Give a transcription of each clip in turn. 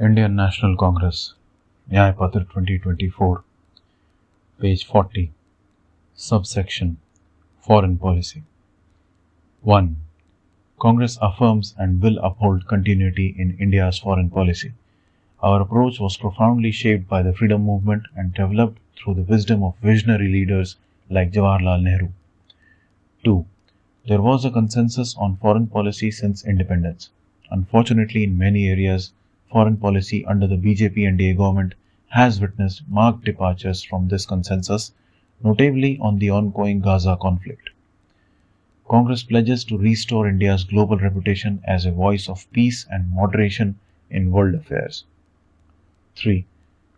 Indian National Congress, Nyay Patra 2024, page 40, subsection Foreign Policy. 1. Congress affirms and will uphold continuity in India's foreign policy. Our approach was profoundly shaped by the freedom movement and developed through the wisdom of visionary leaders like Jawaharlal Nehru. 2. There was a consensus on foreign policy since independence. Unfortunately, in many areas, foreign policy under the BJP NDA government has witnessed marked departures from this consensus, notably on the ongoing Gaza conflict. Congress pledges to restore India's global reputation as a voice of peace and moderation in world affairs. 3.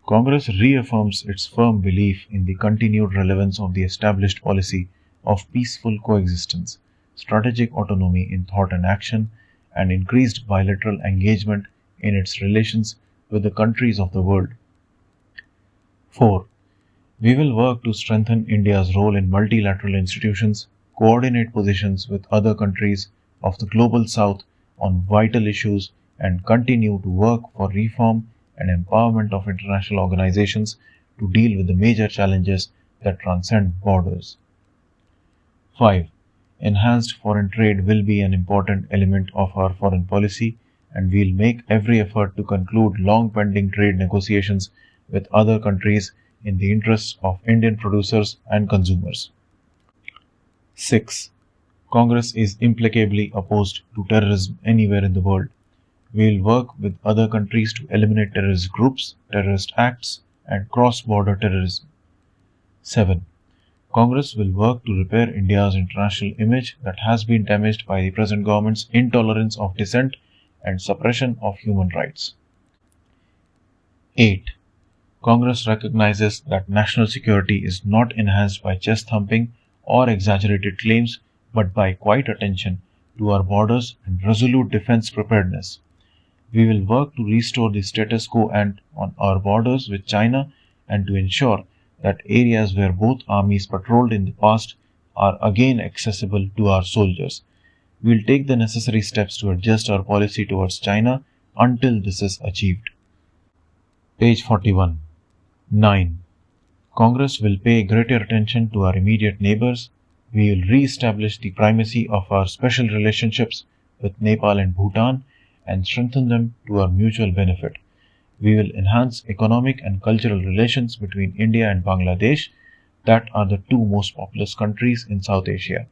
Congress reaffirms its firm belief in the continued relevance of the established policy of peaceful coexistence, strategic autonomy in thought and action, and increased bilateral engagement in its relations with the countries of the world. 4. We will work to strengthen India's role in multilateral institutions, coordinate positions with other countries of the global south on vital issues, and continue to work for reform and empowerment of international organizations to deal with the major challenges that transcend borders. 5. Enhanced foreign trade will be an important element of our foreign policy, and we will make every effort to conclude long-pending trade negotiations with other countries in the interests of Indian producers and consumers. 6. Congress is implacably opposed to terrorism anywhere in the world. We will work with other countries to eliminate terrorist groups, terrorist acts, and cross-border terrorism. 7. Congress will work to repair India's international image that has been damaged by the present government's intolerance of dissent and suppression of human rights. 8. Congress recognizes that national security is not enhanced by chest-thumping or exaggerated claims, but by quiet attention to our borders and resolute defense preparedness. We will work to restore the status quo on our borders with China and to ensure that areas where both armies patrolled in the past are again accessible to our soldiers. We will take the necessary steps to adjust our policy towards China until this is achieved. Page 41. 9. Congress will pay greater attention to our immediate neighbors. We will re-establish the primacy of our special relationships with Nepal and Bhutan and strengthen them to our mutual benefit. We will enhance economic and cultural relations between India and Bangladesh, that are the two most populous countries in South Asia.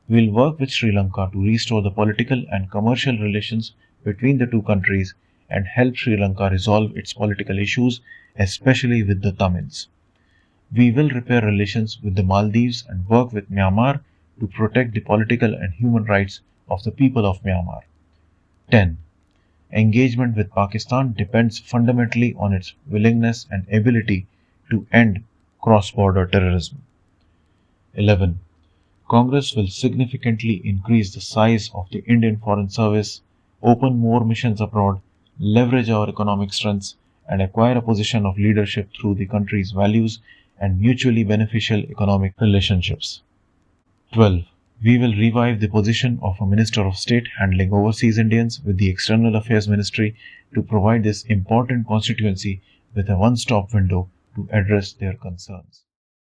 We will work with Sri Lanka to restore the political and commercial relations between the two countries and help Sri Lanka resolve its political issues, especially with the Tamils. We will repair relations with the Maldives and work with Myanmar to protect the political and human rights of the people of Myanmar. 10. Engagement with Pakistan depends fundamentally on its willingness and ability to end cross-border terrorism. 11. Congress will significantly increase the size of the Indian Foreign Service, open more missions abroad, leverage our economic strengths, and acquire a position of leadership through the country's values and mutually beneficial economic relationships. 12. We will revive the position of a Minister of State handling overseas Indians with the External Affairs Ministry to provide this important constituency with a one-stop window to address their concerns.